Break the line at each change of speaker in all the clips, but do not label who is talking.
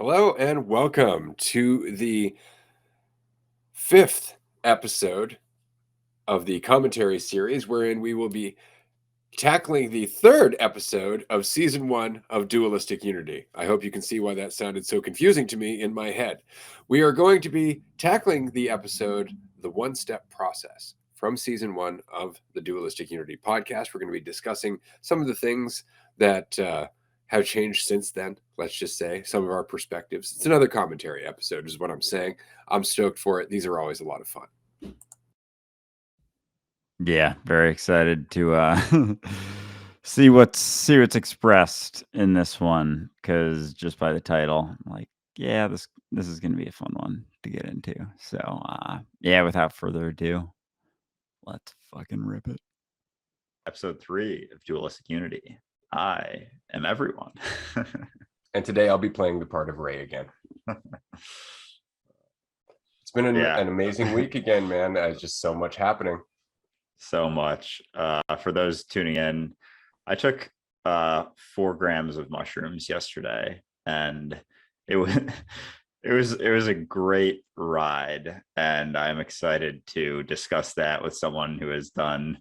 Hello and welcome to the fifth episode of the commentary series, wherein we will be tackling the third episode of season 1 of Dualistic Unity. I hope you can see why that sounded so confusing to me in my head. We are going to be tackling the episode, The One-Step Process, from season 1 of the Dualistic Unity podcast. We're going to be discussing some of the things that have changed since then. Let's just say some of our perspectives. It's another commentary episode is what I'm saying. I'm stoked for it. These are always a lot of fun.
Yeah, very excited to see what's expressed in this one, because just by the title, I'm like, yeah, this is gonna be a fun one to get into. So yeah, without further ado, let's fucking rip it.
Episode 3 of Dualistic Unity. I am everyone.
And today I'll be playing the part of Ray again. It's been an amazing week again, man. There's just so much happening.
So much. For those tuning in, I took 4 grams of mushrooms yesterday, and it was it was a great ride, and I'm excited to discuss that with someone who has done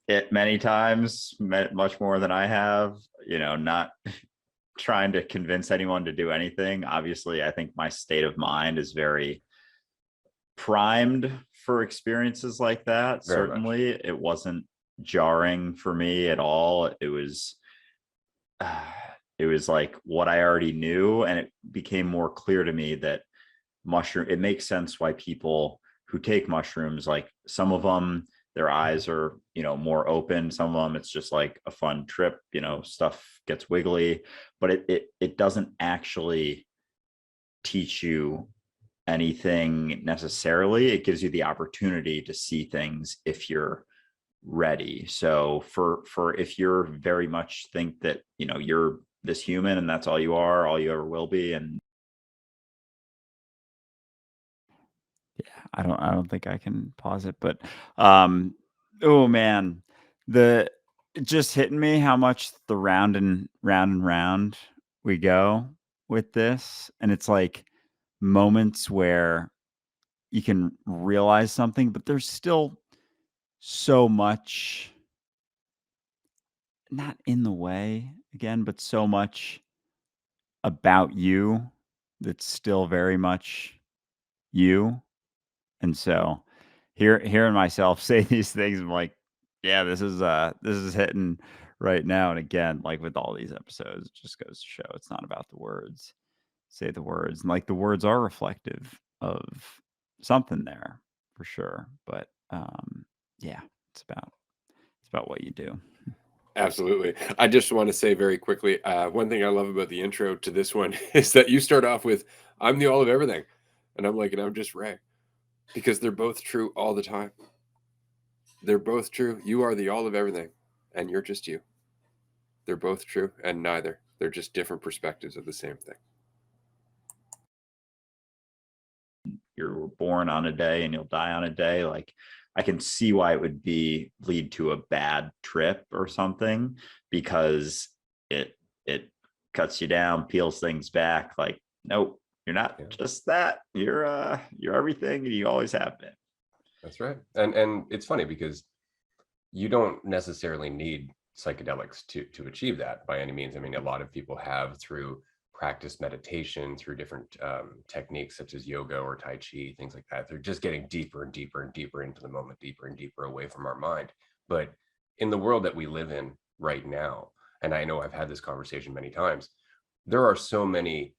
it many times, much more than I have. Not trying to convince anyone to do anything. Obviously, I think my state of mind is very primed for experiences like that.
Very
Certainly much. It wasn't jarring for me at all. It was like what I already knew, and it became more clear to me that it makes sense why people who take mushrooms, like some of them, their eyes are, more open. Some of them, it's just like a fun trip, stuff gets wiggly, but it doesn't actually teach you anything necessarily. It gives you the opportunity to see things if you're ready. So for if you're very much think that, you're this human and that's all you are, all you ever will be, and
I don't think I can pause it, but oh man, it just hitting me how much the round and round we go with this, and it's like moments where you can realize something, but there's still so much not in the way again, but so much about you that's still very much you. And so hearing myself say these things, I'm like, yeah, this is hitting right now. And again, like with all these episodes, it just goes to show it's not about the words. Say the words, and like the words are reflective of something there for sure. But yeah, it's about what you do.
Absolutely. I just want to say very quickly, one thing I love about the intro to this one is that you start off with, I'm the all of everything. And I'm like, and I'm just Ray. Because they're both true all the time. They're both true. You are the all of everything, and you're just you. They're both true, and neither. They're just different perspectives of the same thing.
You're born on a day and you'll die on a day. Like, I can see why it would lead to a bad trip or something, because it cuts you down, peels things back. Like, nope, you're not just that. You're everything, and you always have been.
That's right. And it's funny because you don't necessarily need psychedelics to achieve that by any means. I mean, a lot of people have, through practice meditation, through different techniques such as yoga or Tai Chi, things like that. They're just getting deeper and deeper and deeper into the moment, deeper and deeper away from our mind. But in the world that we live in right now, and I know I've had this conversation many times, there are so many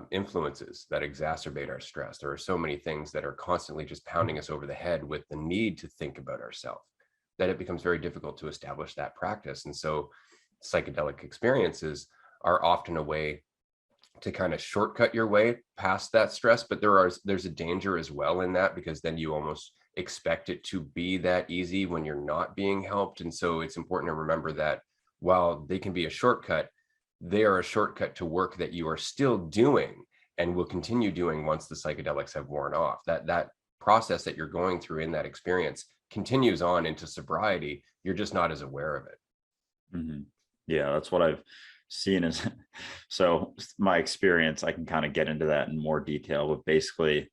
influences that exacerbate our stress. There are so many things that are constantly just pounding us over the head with the need to think about ourselves, that it becomes very difficult to establish that practice. And so psychedelic experiences are often a way to kind of shortcut your way past that stress, but there's a danger as well in that, because then you almost expect it to be that easy when you're not being helped. And so it's important to remember that while they can be a shortcut, they are a shortcut to work that you are still doing and will continue doing once the psychedelics have worn off. That process that you're going through in that experience continues on into sobriety. You're just not as aware of it.
Mm-hmm. Yeah, that's what I've seen as so my experience, I can kind of get into that in more detail, but basically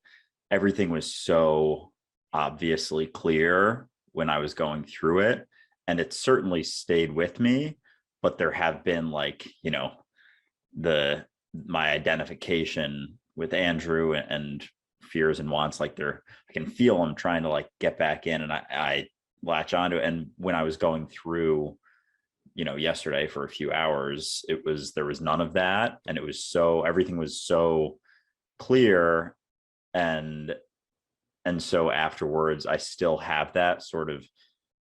everything was so obviously clear when I was going through it. And it certainly stayed with me, but there have been like, the my identification with Andrew and fears and wants, like I can feel them trying to like get back in, and I latch onto it. And when I was going through, yesterday for a few hours, there was none of that. And everything was so clear. And so afterwards, I still have that sort of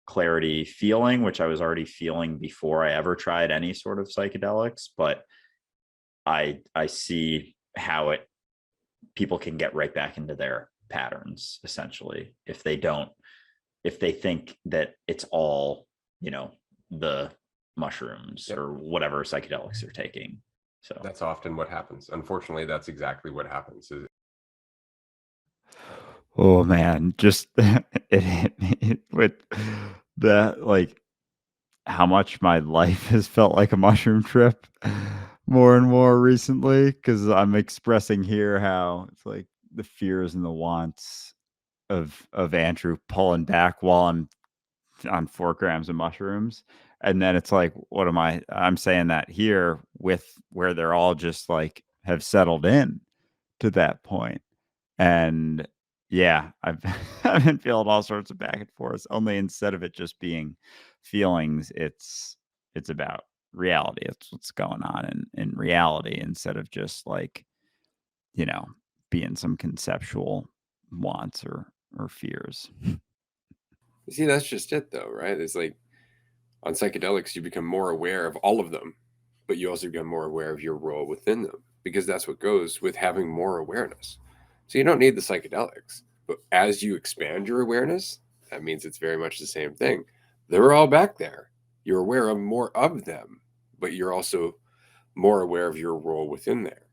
clarity feeling, which I was already feeling before I ever tried any sort of psychedelics. But I see how people can get right back into their patterns, essentially, if they think that it's all, the mushrooms or whatever psychedelics they're taking. So
that's often what happens. Unfortunately, that's exactly what happens.
Oh man, just it hit me with that, like how much my life has felt like a mushroom trip more and more recently, because I'm expressing here how it's like the fears and the wants of Andrew pulling back while I'm on 4 grams of mushrooms. And then it's like, I'm saying that here with where they're all just like have settled in to that point. And yeah, I've I've been feeling all sorts of back and forth. Only instead of it just being feelings, it's about reality. It's what's going on in reality, instead of just like, you know, being some conceptual wants or fears.
See, that's just it though, right? It's like on psychedelics, you become more aware of all of them, but you also become more aware of your role within them, because that's what goes with having more awareness. So you don't need the psychedelics, but as you expand your awareness, that means it's very much the same thing. They're all back there. You're aware of more of them, but you're also more aware of your role within there.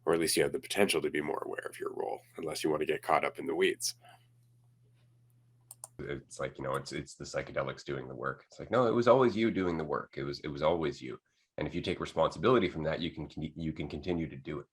Or at least you have the potential to be more aware of your role, unless you want to get caught up in the weeds.
It's like, it's the psychedelics doing the work. It's like, no, it was always you doing the work. It was always you. And if you take responsibility from that, you can continue to do it.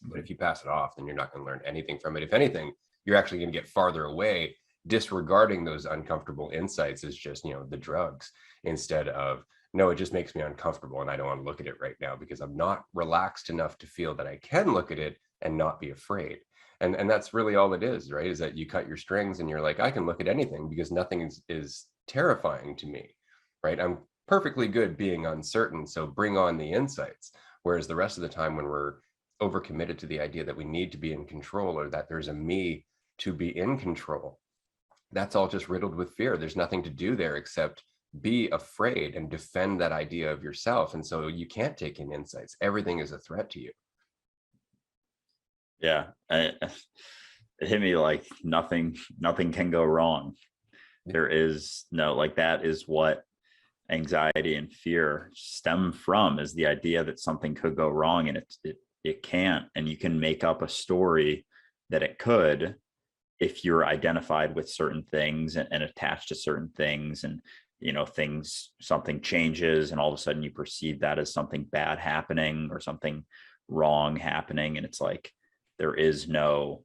But if you pass it off, then you're not going to learn anything from it. If anything, you're actually going to get farther away, disregarding those uncomfortable insights as just, the drugs, instead of, no, it just makes me uncomfortable and I don't want to look at it right now because I'm not relaxed enough to feel that I can look at it and not be afraid. And that's really all it is, right? Is that you cut your strings and you're like, I can look at anything because nothing is terrifying to me, right? I'm perfectly good being uncertain, so bring on the insights. Whereas the rest of the time, when we're overcommitted to the idea that we need to be in control, or that there's a me to be in control, that's all just riddled with fear. There's nothing to do there except be afraid and defend that idea of yourself. And so you can't take in insights. Everything is a threat to you.
yeah, it hit me like nothing can go wrong. There is no, like, that is what anxiety and fear stem from, is the idea that something could go wrong, and it can't. And you can make up a story that it could, if you're identified with certain things and attached to certain things, and something changes and all of a sudden you perceive that as something bad happening or something wrong happening. And it's like, there is no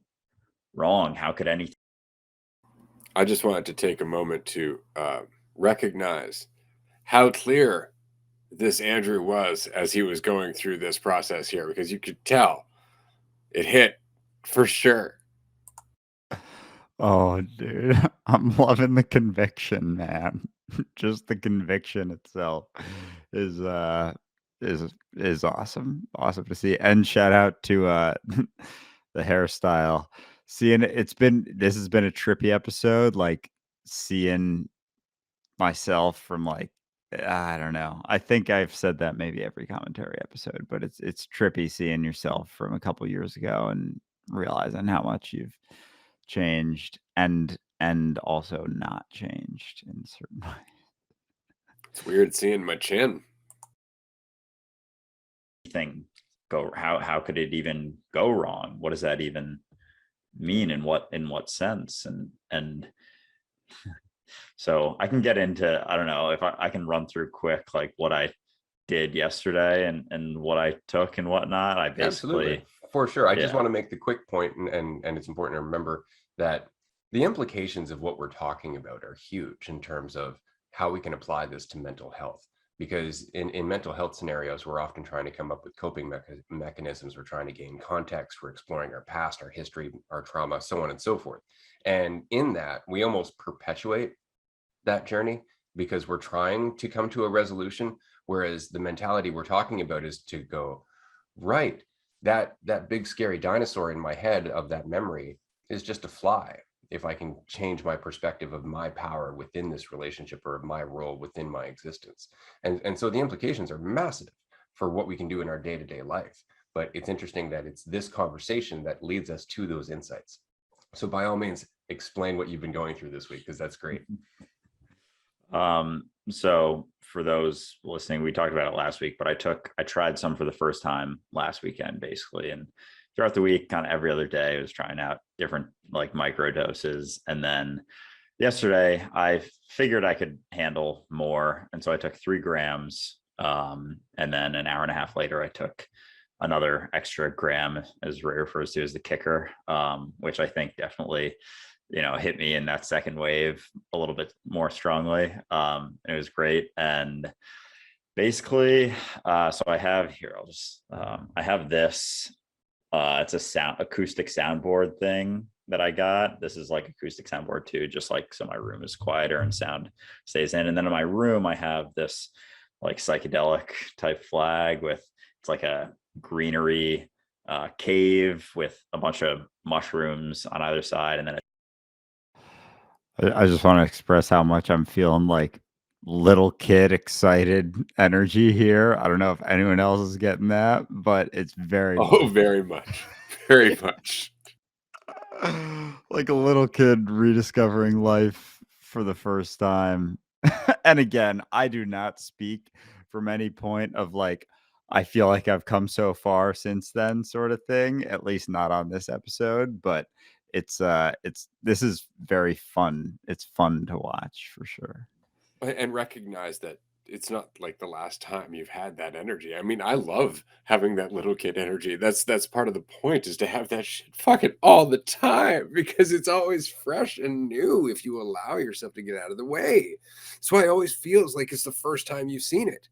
wrong. How could anything?
I just wanted to take a moment to recognize how clear this Andrew was as he was going through this process here, because you could tell it hit for sure.
Oh, dude, I'm loving the conviction, man. Just the conviction itself is is awesome. Awesome to see. And shout out to the hairstyle. Seeing this has been a trippy episode, like seeing myself from like, I don't know. I think I've said that maybe every commentary episode, but it's trippy seeing yourself from a couple years ago and realizing how much you've changed and also not changed in certain ways.
It's weird seeing my chin.
How could it even go wrong? What does that even mean? In what sense? And so I can get into, I don't know if I can run through quick like what I did yesterday and what I took and whatnot. I
Absolutely,
basically,
for sure. I just
yeah.
want to make the quick point, and it's important to remember that the implications of what we're talking about are huge in terms of how we can apply this to mental health. Because in mental health scenarios, we're often trying to come up with coping mechanisms. We're trying to gain context. We're exploring our past, our history, our trauma, so on and so forth. And in that, we almost perpetuate that journey because we're trying to come to a resolution. Whereas the mentality we're talking about is to go, right, that big scary dinosaur in my head of that memory is just a fly. If I can change my perspective of my power within this relationship or of my role within my existence. And so the implications are massive for what we can do in our day-to-day life. But it's interesting that it's this conversation that leads us to those insights. So by all means, explain what you've been going through this week, because that's great.
So for those listening, we talked about it last week, but I tried some for the first time last weekend, basically. And throughout the week, kind of every other day, I was trying out different like micro doses. And then yesterday I figured I could handle more. And so I took 3 grams. And then an hour and a half later, I took another extra gram, as Ray refers to as the kicker, which I think definitely, hit me in that second wave a little bit more strongly. It was great. And basically, so I have here, I have this, it's a acoustic soundboard thing that I got. This is like acoustic soundboard too, just like, so my room is quieter and sound stays in. And then in my room, I have this like psychedelic type flag it's like a greenery cave with a bunch of mushrooms on either side. And then
I just want to express how much I'm feeling like little kid excited energy here. I don't know if anyone else is getting that, but it's very
very much, very much.
like a little kid rediscovering life for the first time. And again, I do not speak from any point of like, I feel like I've come so far since then sort of thing, at least not on this episode, but this is very fun. It's fun to watch for sure.
And recognize that it's not like the last time you've had that energy. I mean, I love having that little kid energy. That's part of the point, is to have that shit fucking all the time, because it's always fresh and new if you allow yourself to get out of the way. That's why it always feels like it's the first time you've seen it,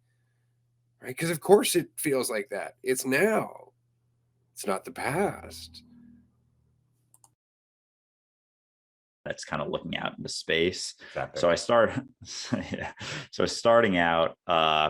right? Because of course it feels like that. It's now. It's not the past.
that's kind of looking out into space.
Exactly.
So starting out,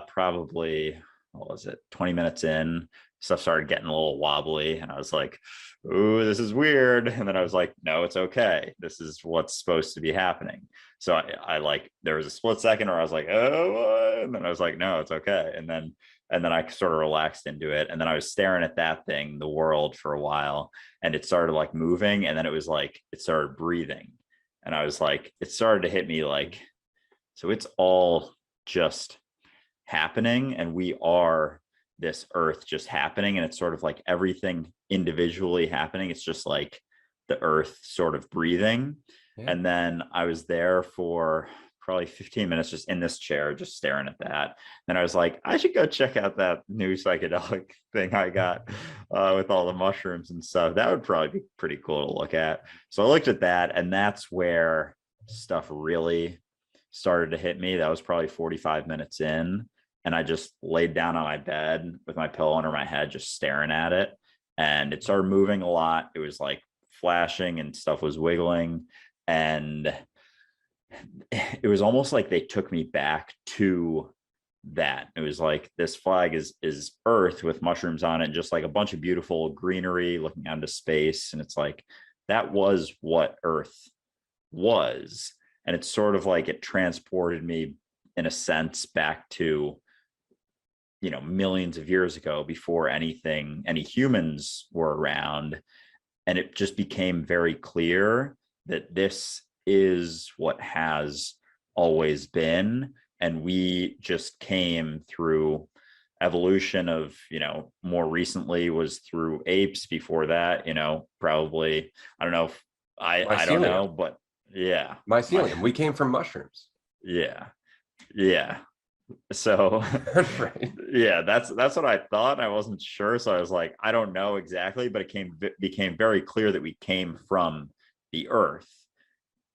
probably, what was it, 20 minutes in, stuff started getting a little wobbly, and I was like, ooh, this is weird. And then I was like, no, it's okay. This is what's supposed to be happening. So I like, there was a split second where I was like, oh, and then I was like, no, it's okay. And then I sort of relaxed into it. And then I was staring at that thing, the world, for a while, and it started like moving. And then it was like, it started breathing. And I was like, it started to hit me like, so it's all just happening, and we are this earth just happening. And it's sort of like everything individually happening. It's just like the earth sort of breathing. Yeah. And then I was there for probably 15 minutes just in this chair, just staring at that. Then I was like, I should go check out that new psychedelic thing I got with all the mushrooms and stuff. That would probably be pretty cool to look at. So I looked at that, and that's where stuff really started to hit me. That was probably 45 minutes in. And I just laid down on my bed with my pillow under my head, just staring at it. And it started moving a lot. It was like flashing and stuff was wiggling. And it was almost like they took me back to that. It was like, this flag is earth with mushrooms on it, just like a bunch of beautiful greenery looking out into space. And it's like, that was what earth was. And it's sort of like it transported me in a sense back to, millions of years ago, before any humans were around. And it just became very clear that this is what has always been. And we just came through evolution of, more recently was through apes. Before that, probably, I don't know if I don't know, but yeah.
Mycelium. We came from mushrooms.
Yeah. So
Right.
yeah, that's what I thought. I wasn't sure, so I was like, I don't know exactly, but it became very clear that we came from the earth,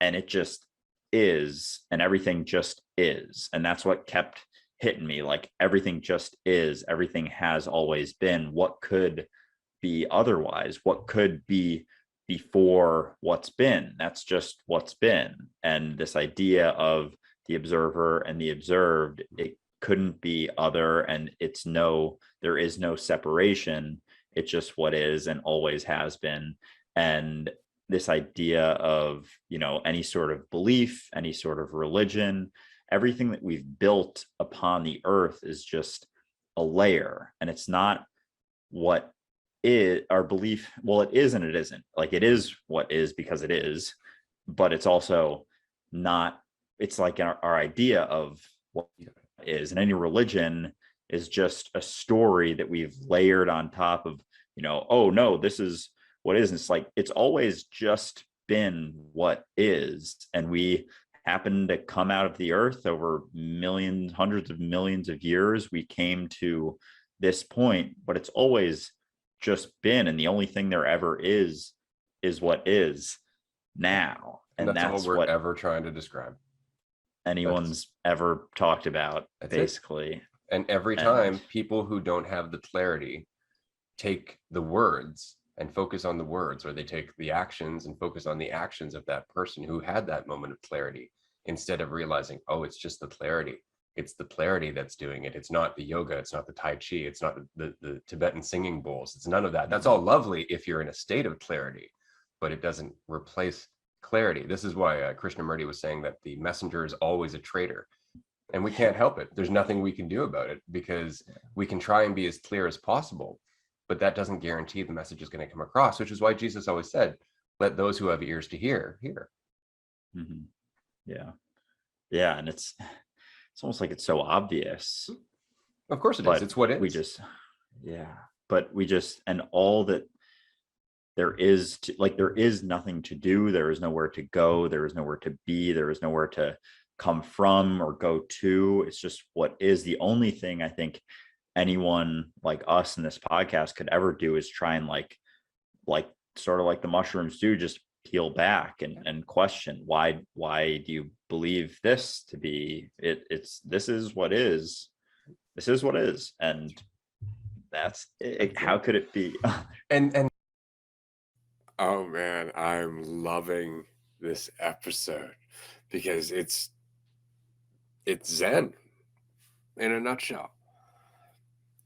and it just is, and everything just is. And that's what kept hitting me, like everything just is, everything has always been. What could be otherwise? What could be before what's been? That's just what's been. And this idea of the observer and the observed, it couldn't be other, and there is no separation. It's just what is and always has been. And this idea of, any sort of belief, any sort of religion, everything that we've built upon the earth is just a layer, and it's not what is our belief. Well, it is and it isn't. Like, it is what is because it is, but it's also not. It's like our idea of what is, and any religion is just a story that we've layered on top of, oh no, this is what is. And it's like, it's always just been what is, and we happen to come out of the earth over millions, hundreds of millions of years. We came to this point, but it's always just been, and the only thing there ever is what is now.
And
And
that's all
that's
we're
what
ever trying to describe.
anyone's ever talked about,
That's it.
basically.
And every time people who don't have the clarity take the words and focus on the words, or they take the actions and focus on the actions of that person who had that moment of clarity, instead of realizing, oh, it's just the clarity. It's the clarity that's doing it. It's not the yoga. It's not the Tai Chi. It's not the Tibetan singing bowls. It's none of that. That's all lovely if you're in a state of clarity, but it doesn't replace clarity. This is why Krishnamurti was saying that the messenger is always a traitor. And we can't help it. There's nothing we can do about it, because we can try and be as clear as possible, but that doesn't guarantee the message is going to come across, which is why Jesus always said, let those who have ears to hear.
Mm-hmm. Yeah. And it's almost like it's so obvious.
Of course it is. It's what it is.
And all that there is there is nothing to do. There is nowhere to go. There is nowhere to be. There is nowhere to come from or go to. It's just what is. The only thing I think anyone like us in this podcast could ever do is try and like sort of like the mushrooms do, just peel back and question, why do you believe this to be this is what is. This is what is. And that's it. How could it be?
And
Oh man, I'm loving this episode because it's Zen in a nutshell.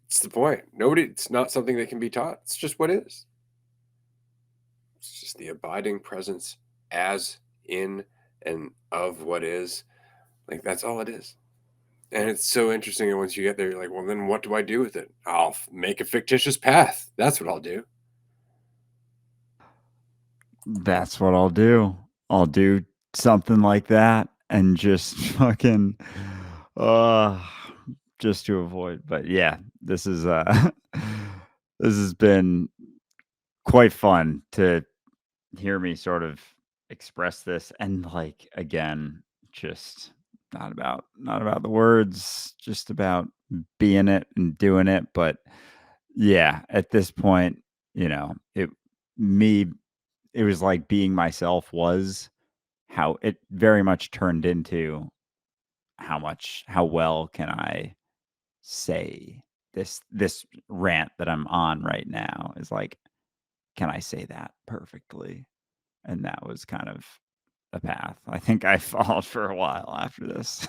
It's the point. It's not something that can be taught. It's just what is. It's just the abiding presence as in and of what is. Like, that's all it is. And it's so interesting. And once you get there, you're like, well, then what do I do with it? I'll make a fictitious path. That's what I'll do.
That's what I'll do. I'll do something like that and just fucking just to avoid. But yeah, this is this has been quite fun to hear me sort of express this, and like, again, just not about the words, just about being it and doing it. But yeah, at this point, it was like being myself was how it very much turned into how well can I say this rant that I'm on right now, is like, can I say that perfectly? And that was kind of a path I think I followed for a while after this.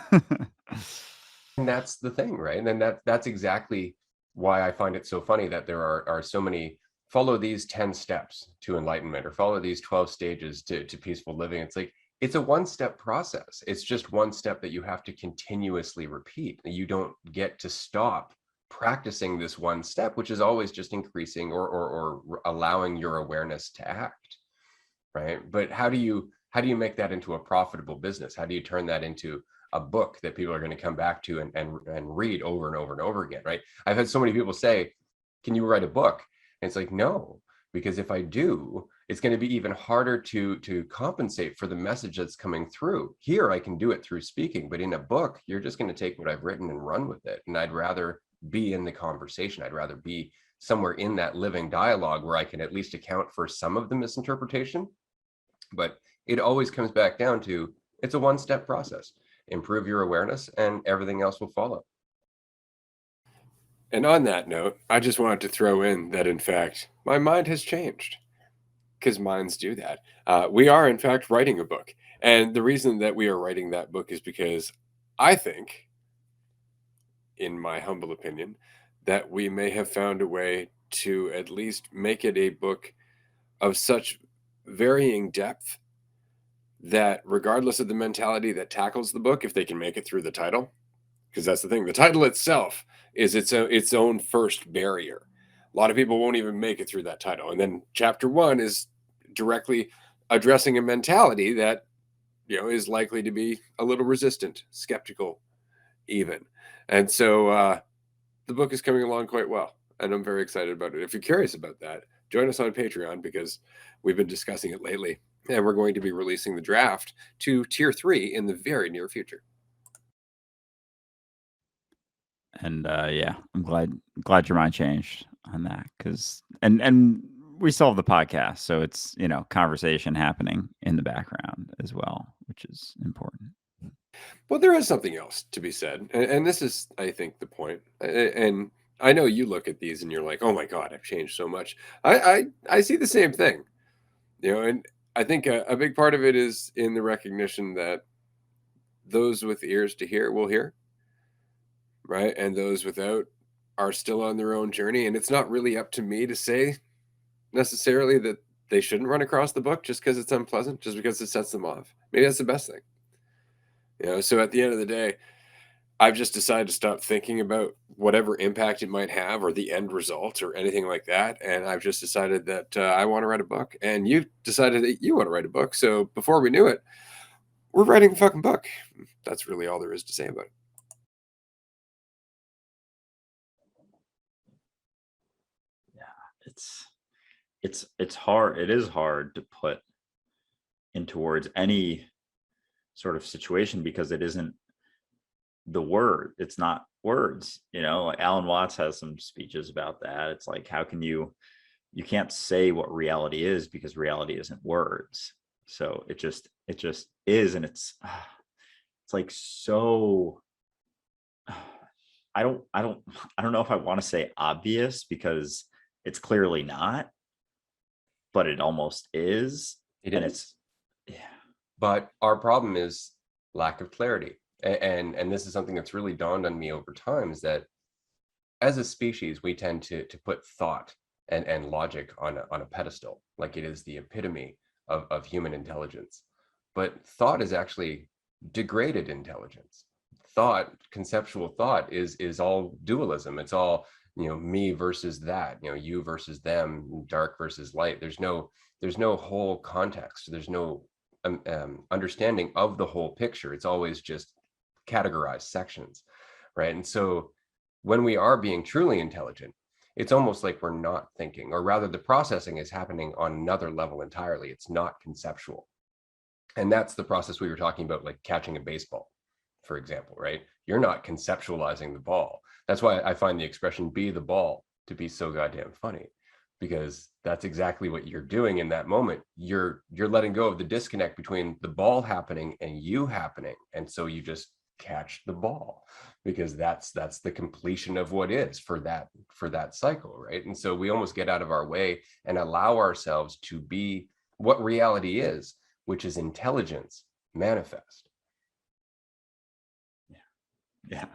And that's the thing, right? And that's exactly why I find it so funny that there are so many follow these 10 steps to enlightenment, or follow these 12 stages to peaceful living. It's like, it's a one-step process. It's just one step that you have to continuously repeat. You don't get to stop practicing this one step, which is always just increasing or allowing your awareness to act, right? But how do you make that into a profitable business? How do you turn that into a book that people are going to come back to and read over and over and over again, right? I've had so many people say, can you write a book? And it's like, no, because if I do, it's going to be even harder to compensate for the message that's coming through. Here, I can do it through speaking, but in a book, you're just going to take what I've written and run with it. And I'd rather be in the conversation. I'd rather be somewhere in that living dialogue where I can at least account for some of the misinterpretation. But it always comes back down to, it's a one-step process. Improve your awareness and everything else will follow.
And on that note, I just wanted to throw in that, in fact, my mind has changed, because minds do that. We are, in fact, writing a book. And the reason that we are writing that book is because I think, in my humble opinion, that we may have found a way to at least make it a book of such varying depth that regardless of the mentality that tackles the book, if they can make it through the title, because that's the thing, the title itself is its own first barrier. A lot of people won't even make it through that title. And then chapter 1 is directly addressing a mentality that, is likely to be a little resistant, skeptical even. And so the book is coming along quite well, and I'm very excited about it. If you're curious about that, join us on Patreon, because we've been discussing it lately, and we're going to be releasing the draft to tier 3 in the very near future.
And yeah, I'm glad your mind changed on that, because and we still have the podcast, so it's conversation happening in the background as well, which is important.
Well, there is something else to be said, and this is, I think, the point. And I know you look at these and you're like, "Oh my God, I've changed so much." I see the same thing, and I think a big part of it is in the recognition that those with ears to hear will hear, right? And those without are still on their own journey. And it's not really up to me to say necessarily that they shouldn't run across the book just because it's unpleasant, just because it sets them off. Maybe that's the best thing. So at the end of the day, I've just decided to stop thinking about whatever impact it might have or the end result or anything like that. And I've just decided that I want to write a book. And you decided that you want to write a book. So before we knew it, we're writing a fucking book. That's really all there is to say about it.
It's hard. It is hard to put into words any sort of situation, because it isn't the word. It's not words. Like Alan Watts has some speeches about that. It's like, how can you can't say what reality is, because reality isn't words. So it just is. And it's like, so I don't know if I want to say obvious, because it's clearly not, but it almost is. Yeah.
But our problem is lack of clarity. And this is something that's really dawned on me over time, is that as a species, we tend to put thought and logic on a pedestal, like it is the epitome of human intelligence. But thought is actually degraded intelligence. Thought, conceptual thought, is all dualism. It's all me versus that, you versus them, dark versus light. There's no whole context. There's no understanding of the whole picture. It's always just categorized sections, right? And so when we are being truly intelligent, it's almost like we're not thinking, or rather the processing is happening on another level entirely. It's not conceptual. And that's the process we were talking about, like catching a baseball, for example, right? You're not conceptualizing the ball. That's why I find the expression "be the ball" to be so goddamn funny, because that's exactly what you're doing in that moment. You're letting go of the disconnect between the ball happening and you happening. And so you just catch the ball, because that's the completion of what is for that cycle, right? And so we almost get out of our way and allow ourselves to be what reality is, which is intelligence manifest.
Yeah.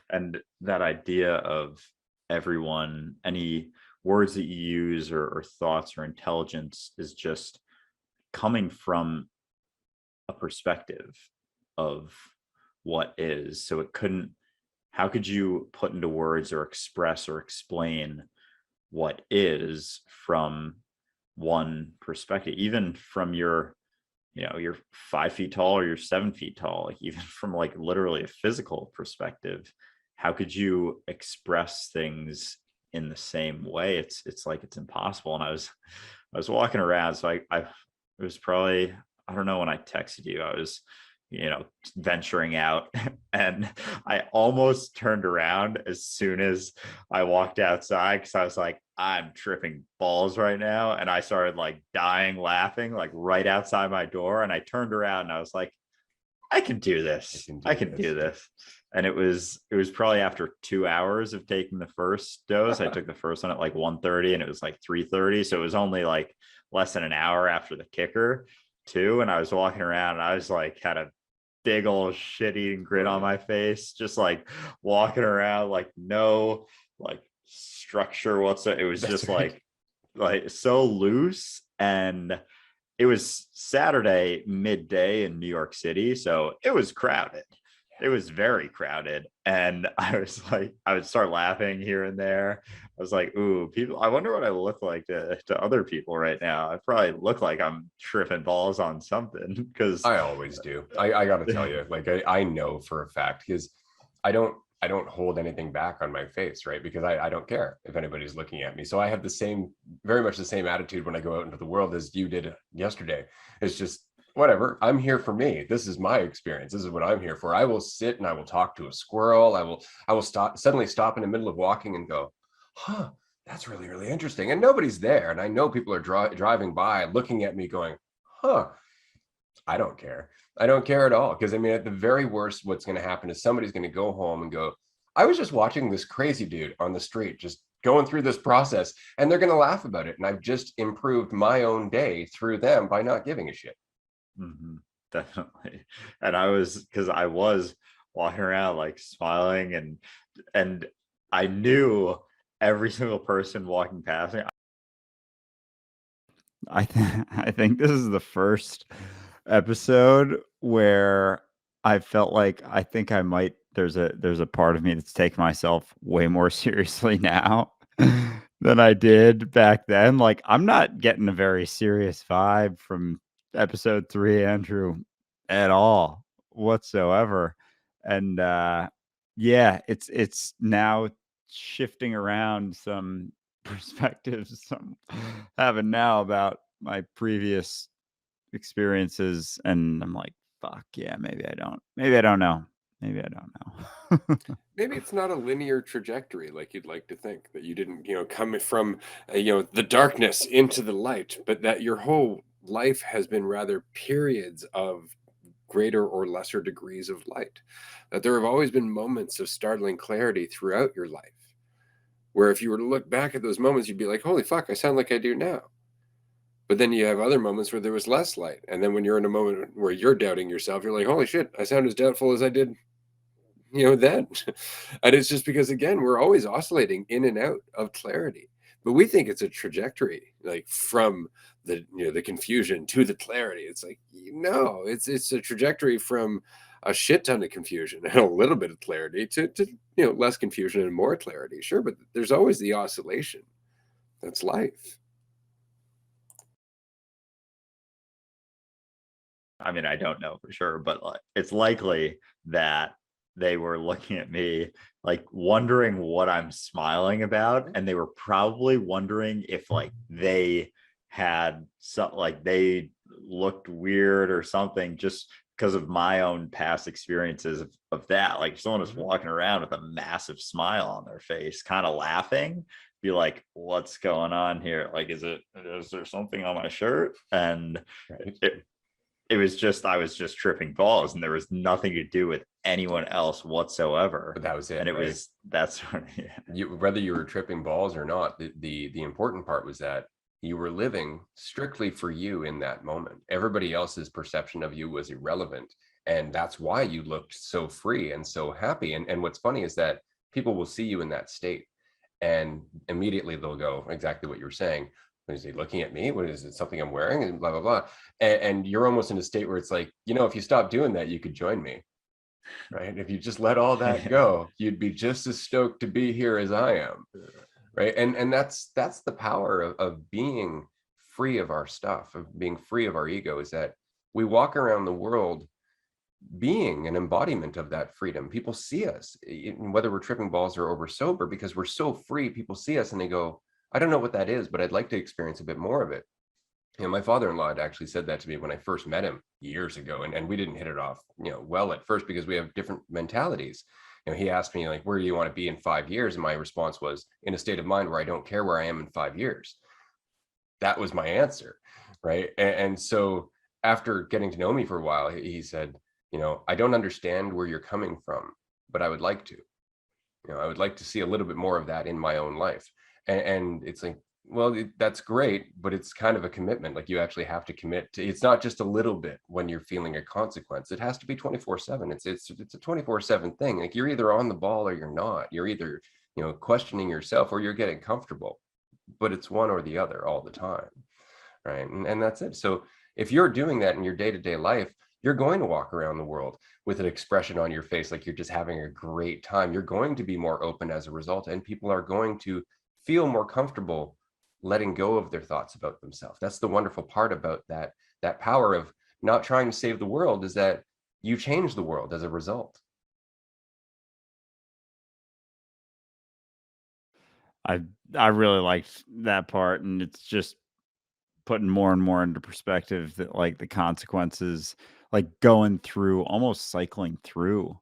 And that idea of everyone, any words that you use or thoughts or intelligence, is just coming from a perspective of what is. So how could you put into words or express or explain what is from one perspective, even from you're 5 feet tall or you're 7 feet tall, like even from like literally a physical perspective, how could you express things in the same way? It's like, it's impossible. And I was was walking around. So I it was probably, I don't know when I texted you, I was, venturing out and I almost turned around as soon as I walked outside because I was like, I'm tripping balls right now. And I started like dying laughing, like right outside my door. And I turned around and I was like, I can do this. I can do this. And it was probably after 2 hours of taking the first dose. I took the first one at like 1:30 and it was like 3:30. So it was only like less than an hour after the kicker too. And I was walking around and I was like, had a big old shit-eating grin on my face, just like walking around, like no like structure whatsoever. It was just like so loose. And it was Saturday midday in New York City, so it was crowded. It was very crowded. And I was like, I would start laughing here and there. I was like, ooh, people, I wonder what I look like to other people right now. I probably look like I'm tripping balls on something because
I always do. I got to tell you, like I know for a fact because I don't hold anything back on my face, right? Because I don't care if anybody's looking at me. So I have the same, very much the same attitude when I go out into the world as you did yesterday. It's just whatever. I'm here for me. This is my experience. This is what I'm here for. I will sit and I will talk to a squirrel. I will suddenly stop in the middle of walking and go, huh, that's really, really interesting. And nobody's there. And I know people are driving by looking at me going, huh, I don't care. I don't care at all. Because I mean, at the very worst, what's going to happen is somebody's going to go home and go, I was just watching this crazy dude on the street, just going through this process, and they're going to laugh about it. And I've just improved my own day through them by not giving a shit.
Definitely. And because I was walking around like smiling and I knew every single person walking past me.
I think this is the first episode where I felt like I think I might there's a part of me that's taking myself way more seriously now than I did back then. Like I'm not getting a very serious vibe from episode 3, Andrew, at all whatsoever. And yeah, it's now shifting around some perspectives I'm having now about my previous experiences, and I'm like, fuck yeah, maybe I don't know. Maybe I don't know.
Maybe it's not a linear trajectory like you'd like to think, that you didn't, come from, the darkness into the light, but that your whole life has been rather periods of greater or lesser degrees of light. That there have always been moments of startling clarity throughout your life, where if you were to look back at those moments, you'd be like, holy fuck, I sound like I do now. But then you have other moments where there was less light. And then when you're in a moment where you're doubting yourself, you're like, holy shit, I sound as doubtful as I did, then. And it's just because, again, we're always oscillating in and out of clarity. But we think it's a trajectory, like from the confusion to the clarity. It's like, no, it's a trajectory from a shit ton of confusion and a little bit of clarity to less confusion and more clarity. Sure, but there's always the oscillation. That's life.
I mean, I don't know for sure, but like, it's likely that they were looking at me like wondering what I'm smiling about, and they were probably wondering if like they had some like they looked weird or something just because of my own past experiences of that. Like if someone was walking around with a massive smile on their face, kind of laughing, be like, what's going on here? Like, is there something on my shirt? And it was just, I was just tripping balls and there was nothing to do with anyone else whatsoever.
But that was it.
And it
right?
was, that's yeah.
Whether you were tripping balls or not, the important part was that you were living strictly for you in that moment. Everybody else's perception of you was irrelevant. And that's why you looked so free and so happy. And what's funny is that people will see you in that state and immediately they'll go exactly what you're saying. Is he looking at me? What is it? Something I'm wearing? And blah, blah, blah. And you're almost in a state where it's like, if you stop doing that, you could join me. Right. If you just let all that go, you'd be just as stoked to be here as I am. Right. And that's the power of being free of our stuff, of being free of our ego, is that we walk around the world being an embodiment of that freedom. People see us, whether we're tripping balls or over sober, because we're so free. People see us and they go, I don't know what that is, but I'd like to experience a bit more of it. My father-in-law had actually said that to me when I first met him years ago, and we didn't hit it off, well at first, because we have different mentalities. He asked me, like, where do you want to be in 5 years? And my response was, in a state of mind where I don't care where I am in 5 years. That was my answer, right? And so after getting to know me for a while, he said, I don't understand where you're coming from, but I would like to. I would like to see a little bit more of that in my own life. And it's like, well, that's great, but it's kind of a commitment. Like, you actually have to commit to, it's not just a little bit when you're feeling a consequence. It has to be 24/7. It's a 24/7 thing. Like, you're either on the ball or you're not. You're either, questioning yourself or you're getting comfortable, but it's one or the other all the time. Right. And that's it. So if you're doing that in your day-to-day life, you're going to walk around the world with an expression on your face like you're just having a great time. You're going to be more open as a result, and people are going to feel more comfortable letting go of their thoughts about themselves. That's the wonderful part about that power of not trying to save the world, is that you change the world as a result.
I really liked that part, and it's just putting more and more into perspective that, like, the consequences, like, going through, almost cycling through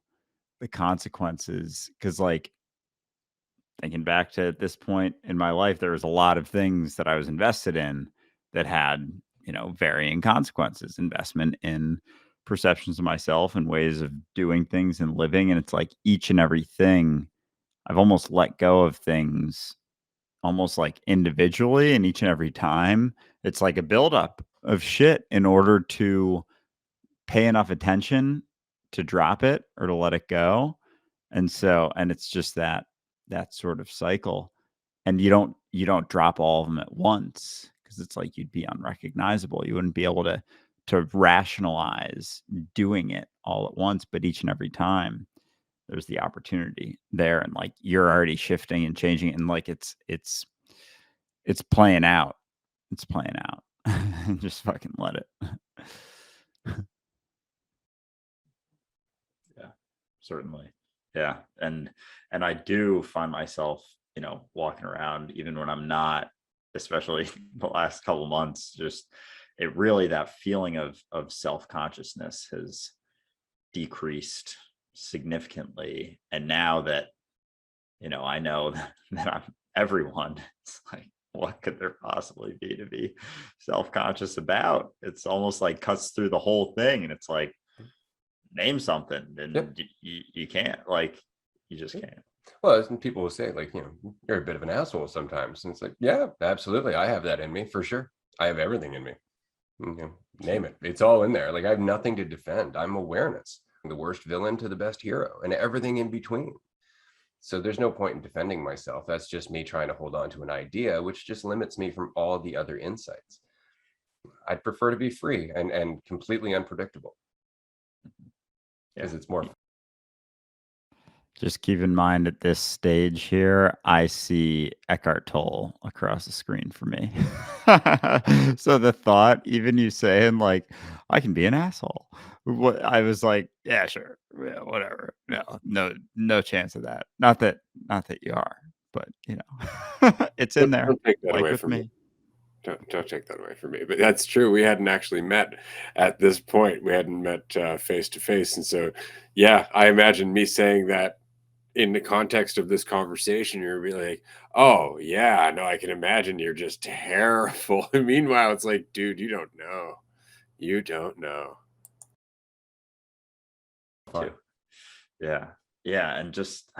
the consequences, because, like, thinking back to this point in my life, there was a lot of things that I was invested in that had, varying consequences. Investment in perceptions of myself and ways of doing things and living, and it's like each and everything I've almost let go of things almost like individually, and each and every time it's like a buildup of shit in order to pay enough attention to drop it or to let it go. And it's just that sort of cycle. And you don't drop all of them at once, because it's like you'd be unrecognizable. You wouldn't be able to rationalize doing it all at once, but each and every time there's the opportunity there, and like you're already shifting and changing, and like it's playing out. It's playing out. Just fucking let it.
Yeah, certainly. Yeah. And I do find myself, walking around even when I'm not, especially the last couple months, just it really, that feeling of self-consciousness has decreased significantly. And now that, I know that I'm everyone, it's like, what could there possibly be to be self-conscious about? It's almost like cuts through the whole thing, and it's like, name something, and
Yep.
you can't, like, you just can't.
Well, as people will say, like, you're a bit of an asshole sometimes. And it's like, yeah, absolutely. I have that in me for sure. I have everything in me. Name it. It's all in there. Like, I have nothing to defend. I'm awareness, the worst villain to the best hero, and everything in between. So there's no point in defending myself. That's just me trying to hold on to an idea, which just limits me from all the other insights. I'd prefer to be free and completely unpredictable, because it's more.
Just keep in mind, at this stage here, I see Eckhart Tolle across the screen for me. So the thought, even you saying like, I can be an asshole. What I was like, yeah, sure. Yeah, whatever. No chance of that. Not that you are, but it's in there.
Don't take that
Like
away
with
from me.
me.
Don't take that away from me. But that's true. We hadn't actually met at this point. We hadn't met face to face, and so yeah, I imagine me saying that in the context of this conversation, you're really like, oh yeah, no, I can imagine you're just terrible. And meanwhile, it's like, dude, you don't know. You don't know.
Too. Yeah. Yeah. And just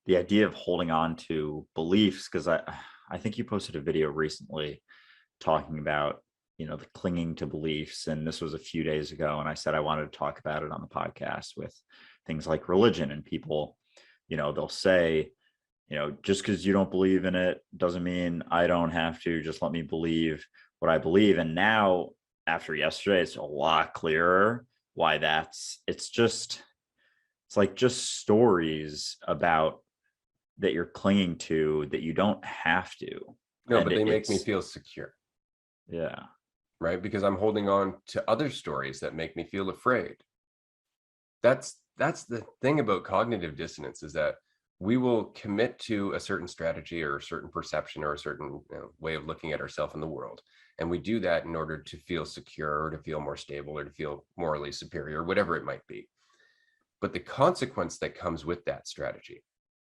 the idea of holding on to beliefs, because I think you posted a video recently talking about, the clinging to beliefs, and this was a few days ago, and I said I wanted to talk about it on the podcast with things like religion, and people, they'll say, just because you don't believe in it doesn't mean I don't have to. Just let me believe what I believe. And now, after yesterday, it's a lot clearer why it's like just stories about that you're clinging to that you don't have to.
No,
And
but they make me
it's,
feel secure,
yeah,
right? Because I'm holding on to other stories that make me feel afraid. That's the thing about cognitive dissonance, is that we will commit to a certain strategy or a certain perception or a certain way of looking at ourselves in the world. And we do that in order to feel secure or to feel more stable or to feel morally superior, whatever it might be. But the consequence that comes with that strategy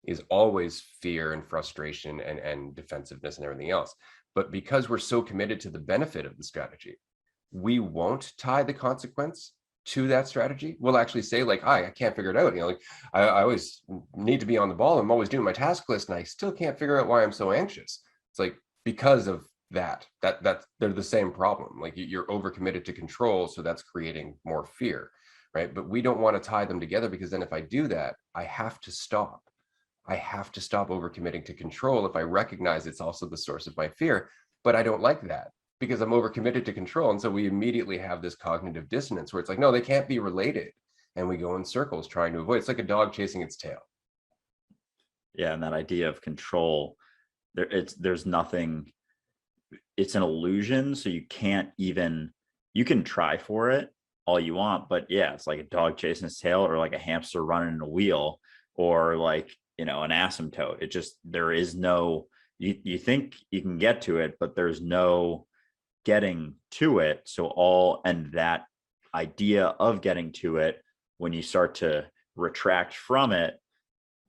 is always fear and frustration and defensiveness and everything else. But because we're so committed to the benefit of the strategy, we won't tie the consequence to that strategy. We'll actually say like, I can't figure it out. Like I always need to be on the ball. I'm always doing my task list and I still can't figure out why I'm so anxious. It's like, because of that they're the same problem. Like you're overcommitted to control. So that's creating more fear, right? But we don't want to tie them together, because then if I do that, I have to stop overcommitting to control if I recognize it's also the source of my fear. But I don't like that, because I'm overcommitted to control. And so we immediately have this cognitive dissonance where it's like, no, they can't be related. And we go in circles trying to avoid. It's like a dog chasing its tail.
Yeah. And that idea of control, there's nothing, it's an illusion. So you can't even, you can try for it all you want, but yeah, it's like a dog chasing its tail, or like a hamster running in a wheel, or like, an asymptote. It just, there is no, you think you can get to it, but there's no getting to it. So and that idea of getting to it, when you start to retract from it,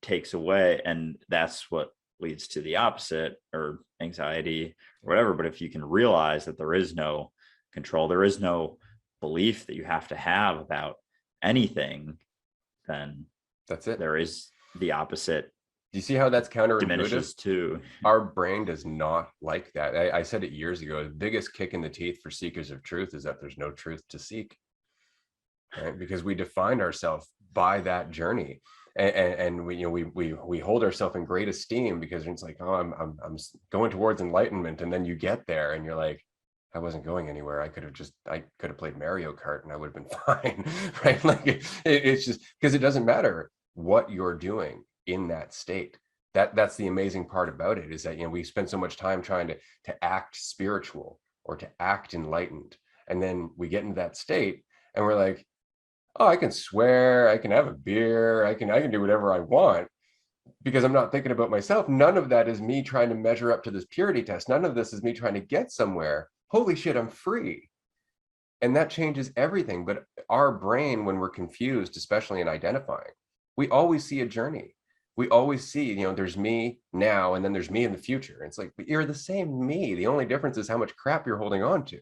takes away. And that's what leads to the opposite, or anxiety or whatever. But if you can realize that there is no control, there is no belief that you have to have about anything, then
that's it.
There is the opposite.
Do you see how that's counterintuitive?
Diminishes too.
Our brain does not like that. I said it years ago. The biggest kick in the teeth for seekers of truth is that there's no truth to seek, right? Because we define ourselves by that journey, and we hold ourselves in great esteem, because it's like, oh, I'm going towards enlightenment, and then you get there and you're like, I wasn't going anywhere. I could have played Mario Kart and I would have been fine, right? Like it's just because it doesn't matter what you're doing in that state. That's the amazing part about it, is that we spend so much time trying to act spiritual or to act enlightened, and then we get into that state and we're like, oh, I can swear, I can have a beer, I can do whatever I want, because I'm not thinking about myself. None of that is me trying to measure up to this purity test. None of this is me trying to get somewhere. Holy shit, I'm free. And that changes everything. But our brain, when we're confused, especially in identifying, we always see a journey. We always see, there's me now, and then there's me in the future. It's like, but you're the same me. The only difference is how much crap you're holding on to.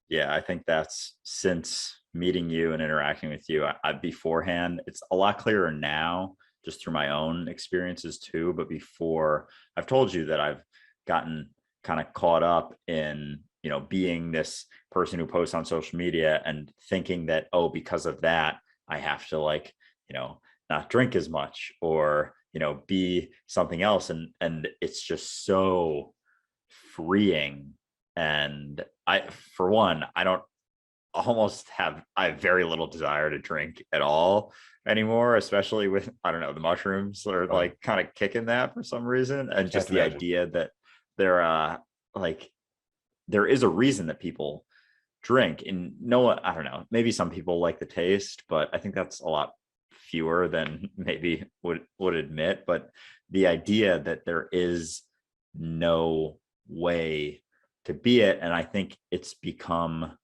Yeah, I think that's, since meeting you and interacting with you, I beforehand, it's a lot clearer now, just through my own experiences too. But before, I've told you that I've gotten kind of caught up in, being this person who posts on social media and thinking that, oh, because of that, I have to not drink as much, or, be something else. And it's just so freeing. And for one, I have very little desire to drink at all anymore, especially with, I don't know, the mushrooms are like kind of kicking that for some reason. And just the idea that there is a reason that people drink, and I don't know, maybe some people like the taste, but I think that's a lot fewer than maybe would admit. But the idea that there is no way to be it, and I think it's become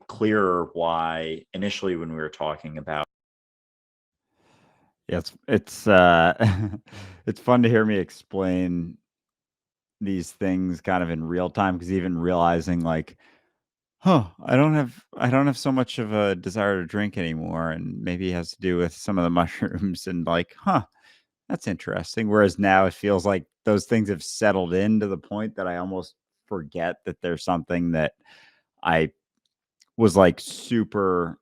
clearer why initially when we were talking about.
Yeah, it's it's fun to hear me explain these things kind of in real time, because even realizing like, I don't have so much of a desire to drink anymore, and maybe it has to do with some of the mushrooms, and like, that's interesting. Whereas now it feels like those things have settled in to the point that I almost forget that there's something that I was like super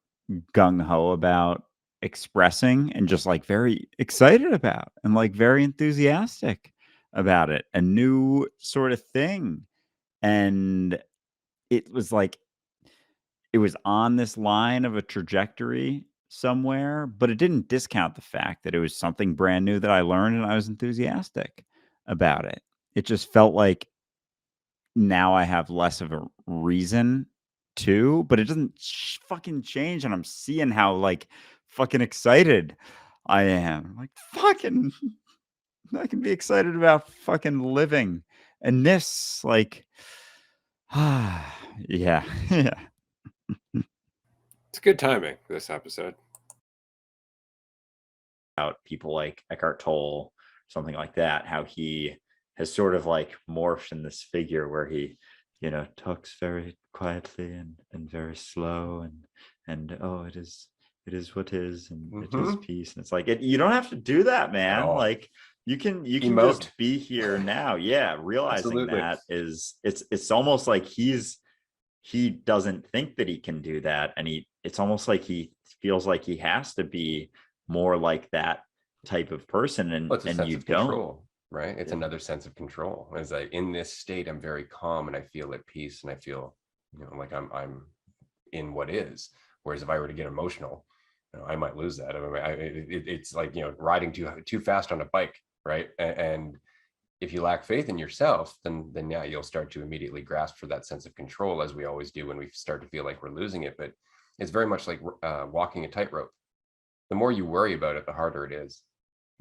gung ho about expressing, and just like very excited about, and like very enthusiastic about it, a new sort of thing. And it was like, it was on this line of a trajectory somewhere, but it didn't discount the fact that it was something brand new that I learned, and I was enthusiastic about it. It just felt like now I have less of a reason to, but it doesn't fucking change. And I'm seeing how like fucking excited I am. Like, fucking, I can be excited about fucking living. And this, like, yeah, yeah.
It's good timing, this episode.
About people like Eckhart Tolle, something like that, how he has sort of like morphed in this figure where he, talks very quietly and very slow and oh, it is what is, and it is peace. And it's like, you don't have to do that, man. Like you can
Emote.
just be here now. Yeah, realizing
Absolutely.
that it's almost like he doesn't think that he can do that, and it's almost like he feels like he has to be more like that type of person, and
Well, it's a sense
you
of
don't.
control, right? It's another sense of control. As in this state, I'm very calm and I feel at peace and I feel, like I'm in what is. Whereas if I were to get emotional, I might lose that. I mean, it's like riding too fast on a bike, right? And if you lack faith in yourself, then yeah, you'll start to immediately grasp for that sense of control, as we always do when we start to feel like we're losing it. But it's very much like walking a tightrope. The more you worry about it, the harder it is,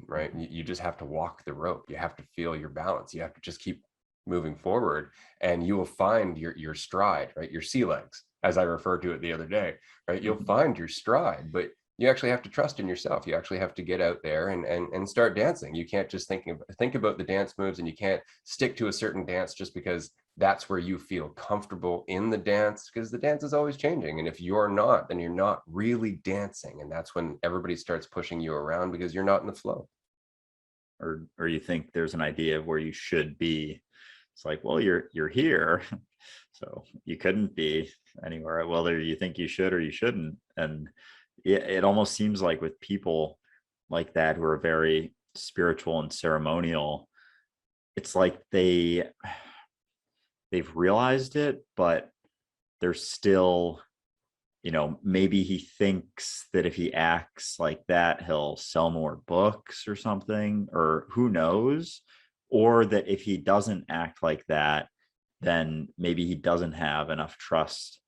right? You just have to walk the rope. You have to feel your balance. You have to just keep moving forward, and you will find your stride, right? Your sea legs, as I referred to it the other day, right? You'll find your stride, but you actually have to trust in yourself. You actually have to get out there and start dancing. You can't just think about the dance moves, and you can't stick to a certain dance just because that's where you feel comfortable in the dance, because the dance is always changing. And if you're not, then you're not really dancing. And that's when everybody starts pushing you around because you're not in the flow.
Or you think there's an idea of where you should be. It's like, well, you're here, so you couldn't be anywhere. Whether you think you should or you shouldn't. And it almost seems like with people like that who are very spiritual and ceremonial, it's like they've realized it, but they're still, maybe he thinks that if he acts like that, he'll sell more books or something, or who knows, or that if he doesn't act like that, then maybe he doesn't have enough trust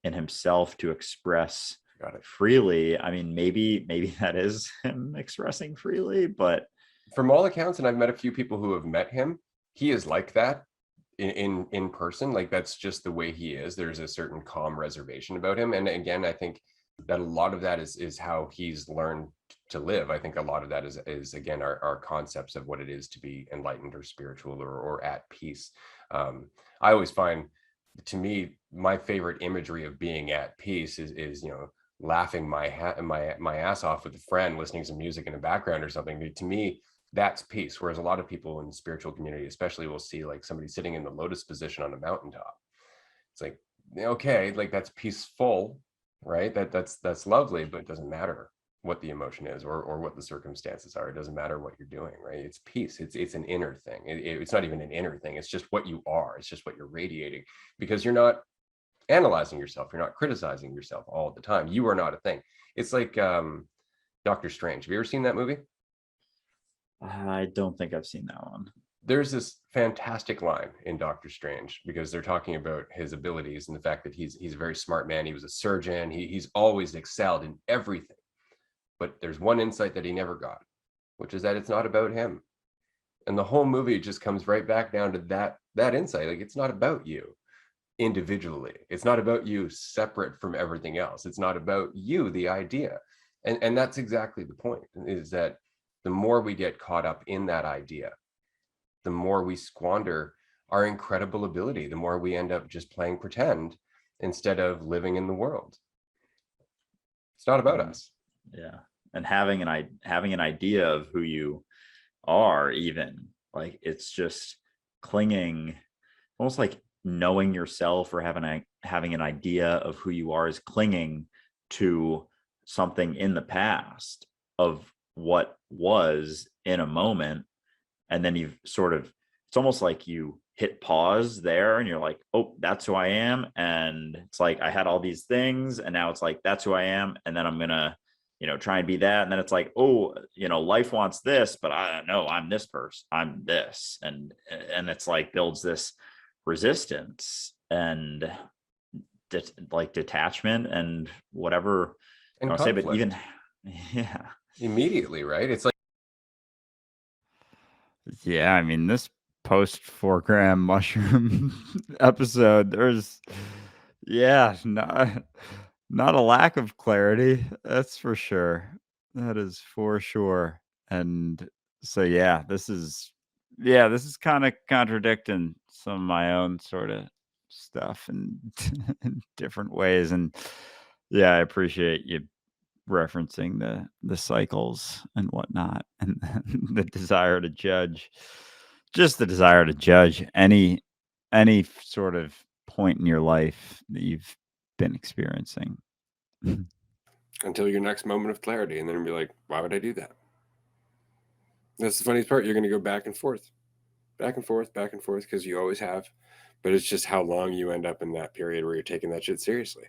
in himself to express freely. I mean, maybe that is him expressing freely, but
from all accounts, and I've met a few people who have met him, he is like that in person. Like, that's just the way he is. There's a certain calm reservation about him. And again, I think that a lot of that is how he's learned to live. I think a lot of that is again our concepts of what it is to be enlightened or spiritual or at peace. I always find, to me, my favorite imagery of being at peace is laughing my ass off with a friend, listening to some music in the background or something. To me, that's peace. Whereas a lot of people in the spiritual community especially will see like somebody sitting in the lotus position on a mountaintop. It's like, okay, like that's peaceful, right? That's lovely, but it doesn't matter what the emotion is or what the circumstances are. It doesn't matter what you're doing, right? It's peace. It's an inner thing. It's not even an inner thing. It's just what you are. It's just what you're radiating, because you're not analyzing yourself. You're not criticizing yourself all the time. You are not a thing. It's like Doctor Strange. Have you ever seen that movie?
I don't think I've seen that one.
There's this fantastic line in Doctor Strange, because they're talking about his abilities and the fact that he's a very smart man. He was a surgeon. He's always excelled in everything. But there's one insight that he never got, which is that it's not about him. And the whole movie just comes right back down to that insight. Like, it's not about you individually. It's not about you separate from everything else. It's not about you, the idea. And that's exactly the point, is that the more we get caught up in that idea, the more we squander our incredible ability, the more we end up just playing pretend instead of living in the world. It's not about us.
Yeah. And having an idea of who you are, even, like, it's just clinging, almost like knowing yourself or having an idea of who you are is clinging to something in the past of what was in a moment. And then you've it's almost like you hit pause there and you're like, oh, that's who I am. And it's like, I had all these things and now it's like, that's who I am. And then I'm going to, try and be that. And then it's like, oh, life wants this, but I know I'm this person, I'm this. And it's like builds this resistance and like detachment and whatever
And
I say, but
conflict.
even, yeah.
immediately, right? It's like,
Yeah, I mean, this post 4 gram mushroom episode, yeah, not a lack of clarity. That's for sure. That is for sure. And so, this is kind of contradicting some of my own sort of stuff and in different ways. And yeah, I appreciate you referencing the cycles and whatnot, and the desire to judge, just the desire to judge any sort of point in your life that you've been experiencing.
Until your next moment of clarity, and then you'll be like, why would I do that? That's the funniest part. You're going to go back and forth, back and forth, back and forth, because you always have. But it's just how long you end up in that period where you're taking that shit seriously,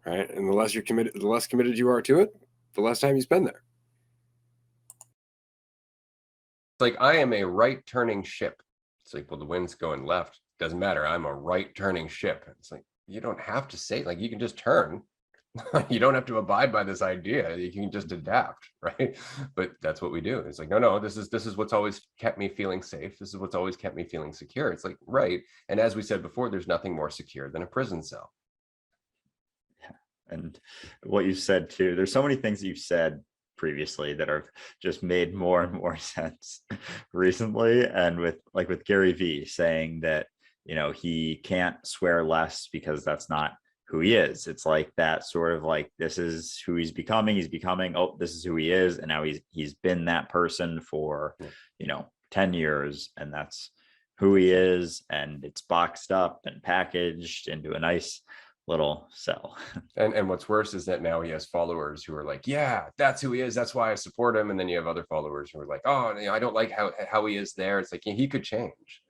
right? And the less you're committed, the less committed you are to it, the less time you spend there.
like I am a right turning ship. It's like, well, the wind's going left. Doesn't matter. I'm a right turning ship. It's like, you don't have to say, like, you can just turn. You don't have to abide by this idea. You can just adapt, right? But that's what we do. It's like, no, this is what's always kept me feeling safe. This is what's always kept me feeling secure. It's like, right. And as we said before, there's nothing more secure than a prison cell.
And what you said too, there's so many things that you've said previously that have just made more and more sense recently. And with Gary Vee saying that, he can't swear less because that's not who he is. It's like that sort of like, this is who he's becoming. Oh, this is who he is. And now he's been that person for, 10 years. And that's who he is. And it's boxed up and packaged into a nice little cell.
And what's worse is that now he has followers who are like, yeah, that's who he is. That's why I support him. And then you have other followers who are like, oh, I don't like how he is there. It's like, he could change.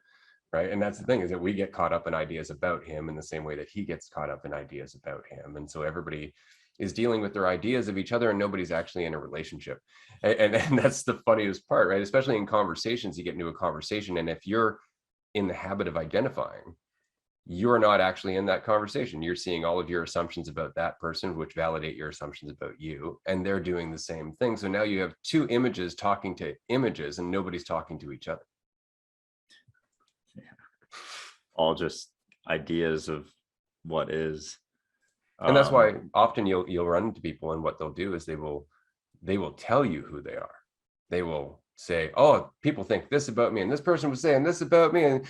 Right. And that's the thing, is that we get caught up in ideas about him in the same way that he gets caught up in ideas about him. And so everybody is dealing with their ideas of each other, and nobody's actually in a relationship. And that's the funniest part, right? Especially in conversations, you get into a conversation, and if you're in the habit of identifying, you're not actually in that conversation. You're seeing all of your assumptions about that person, which validate your assumptions about you, and they're doing the same thing. So now you have two images talking to images, and nobody's talking to each other.
All just ideas of what is.
And that's why often you'll run into people, and what they'll do is they will tell you who they are. They will say, oh, people think this about me, and this person was saying this about me, and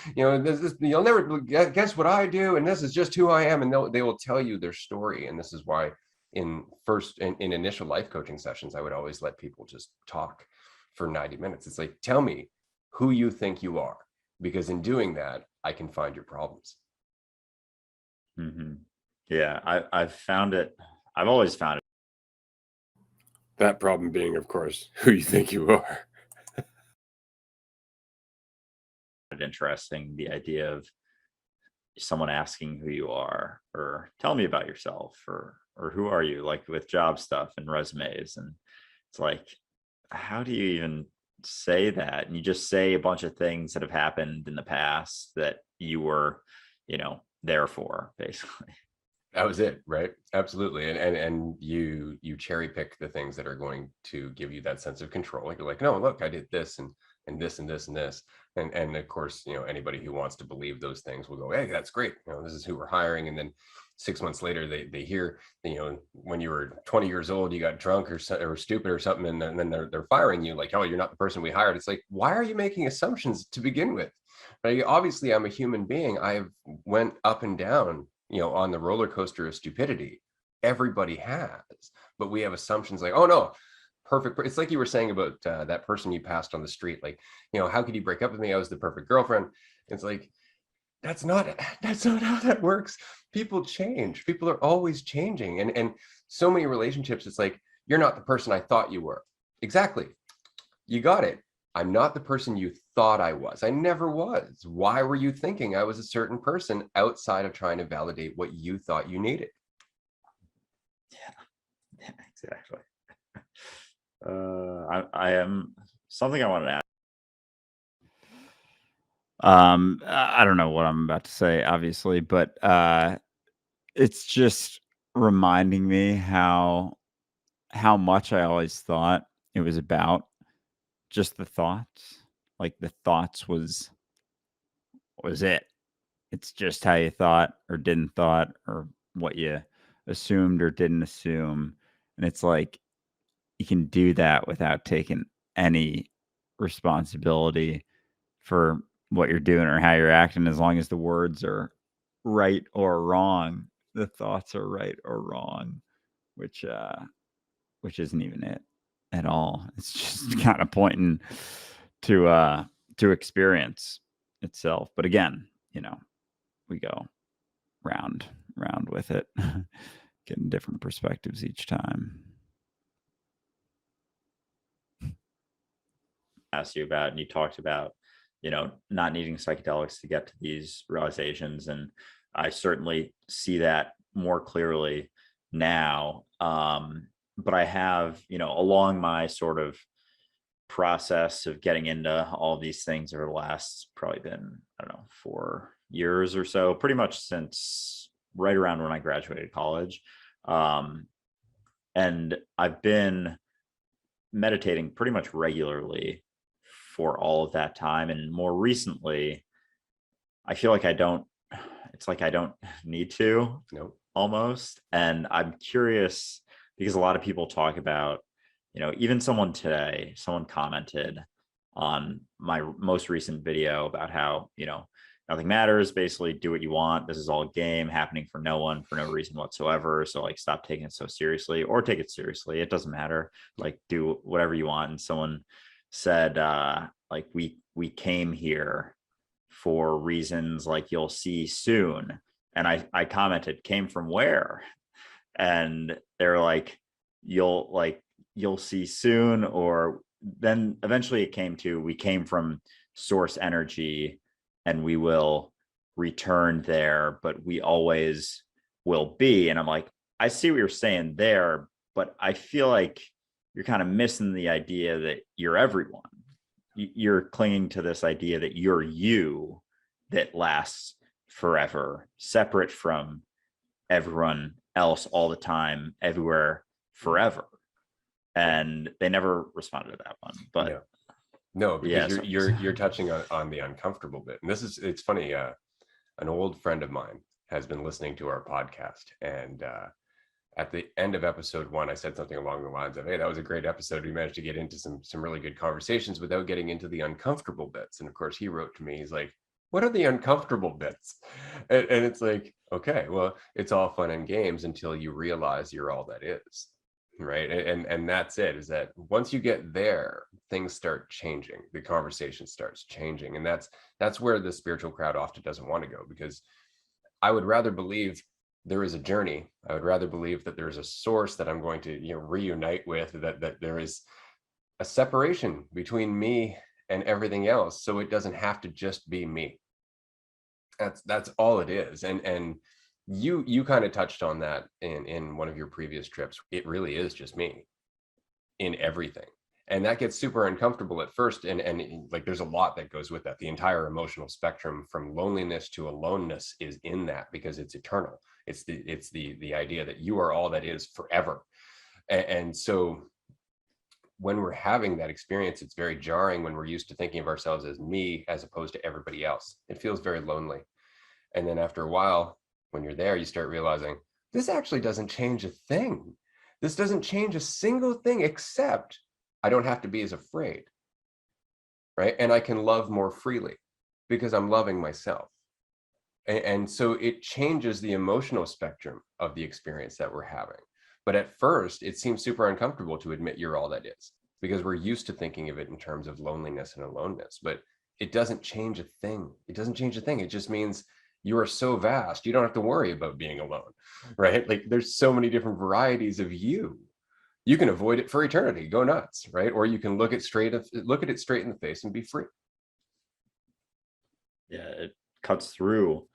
this, you'll never guess what I do, and this is just who I am. And they will tell you their story. And this is why in initial life coaching sessions, I would always let people just talk for 90 minutes. It's like, tell me who you think you are, because in doing that, I can find your problems.
Mm-hmm. Yeah, I've found it. I've always found it.
That problem being, of course, who you think you are.
Interesting, the idea of someone asking who you are, or tell me about yourself, or who are you, like with job stuff and resumes. And it's like, how do you even say that? And you just say a bunch of things that have happened in the past that you were, there for, basically.
That was it, right? Absolutely. And you cherry pick the things that are going to give you that sense of control. You're like, no, look, I did this and this and this and this. And of course, anybody who wants to believe those things will go, hey, that's great. This is who we're hiring. And then 6 months later, they hear, when you were 20 years old, you got drunk or stupid or something, and then they're firing you, like, oh, you're not the person we hired. It's like, why are you making assumptions to begin with? But obviously, I'm a human being. I have went up and down, on the roller coaster of stupidity. Everybody has, but we have assumptions like, oh no, perfect. It's like you were saying about that person you passed on the street. Like, how could you break up with me? I was the perfect girlfriend. It's like, that's not how that works. People change. People are always changing. And so many relationships, it's like, you're not the person I thought you were. Exactly. You got it. I'm not the person you thought I was. I never was. Why were you thinking I was a certain person outside of trying to validate what you thought you needed?
Yeah, exactly. I am something I wanted to ask.
I don't know what I'm about to say, obviously, but it's just reminding me how much I always thought it was about just the thoughts. Like the thoughts was it. It's just how you thought or didn't thought, or what you assumed or didn't assume. And it's like you can do that without taking any responsibility for what you're doing or how you're acting, as long as the words are right or wrong, the thoughts are right or wrong, which isn't even it at all. It's just kind of pointing to experience itself. But again, we go round with it, getting different perspectives each time.
Asked you about, and you talked about, not needing psychedelics to get to these realizations, and I certainly see that more clearly now. But I have, along my sort of process of getting into all these things over the last probably been, I don't know, 4 years or so, pretty much since right around when I graduated college. And I've been meditating pretty much regularly for all of that time. And more recently, I feel like I don't need to.
Nope.
Almost. And I'm curious because a lot of people talk about, even someone commented on my most recent video about how, nothing matters, basically do what you want. This is all a game happening for no one, for no reason whatsoever. So like, stop taking it so seriously, or take it seriously. It doesn't matter. Like, do whatever you want. And someone said, like, we came here for reasons like you'll see soon. And I commented, came from where? And they're like, you'll see soon. Or then eventually it came to, we came from source energy and we will return there, but we always will be. And I'm like, I see what you're saying there, but I feel like you're kind of missing the idea that you're everyone. You're clinging to this idea that you're you, that lasts forever, separate from everyone else all the time, everywhere, forever. And they never responded to that one. But
no, because you're touching on the uncomfortable bit. And it's funny, an old friend of mine has been listening to our podcast, and at the end of episode 1, I said something along the lines of, hey, that was a great episode. We managed to get into some really good conversations without getting into the uncomfortable bits. And of course, he wrote to me, he's like, what are the uncomfortable bits? And it's like, okay, well, it's all fun and games until you realize you're all that is, right? And that's it, is that once you get there, things start changing. The conversation starts changing. And that's where the spiritual crowd often doesn't want to go, because I would rather believe there is a journey. I would rather believe that there's a source that I'm going to reunite with, that there is a separation between me and everything else, so it doesn't have to just be me. That's all it is. And you kind of touched on that in one of your previous trips. It really is just me in everything. And that gets super uncomfortable at first. And like, there's a lot that goes with that. The entire emotional spectrum from loneliness to aloneness is in that, because it's eternal. It's the idea that you are all that is forever. And so when we're having that experience, it's very jarring when we're used to thinking of ourselves as me as opposed to everybody else. It feels very lonely. And then after a while, when you're there, you start realizing this actually doesn't change a thing. This doesn't change a single thing, except I don't have to be as afraid, right? And I can love more freely because I'm loving myself. And so it changes the emotional spectrum of the experience that we're having. But at first, it seems super uncomfortable to admit you're all that is, because we're used to thinking of it in terms of loneliness and aloneness. But it doesn't change a thing. It doesn't change a thing. It just means you are so vast, you don't have to worry about being alone, right? Like, there's so many different varieties of you. You can avoid it for eternity, go nuts, right? Or you can look at it straight in the face and be free.
Yeah, it cuts through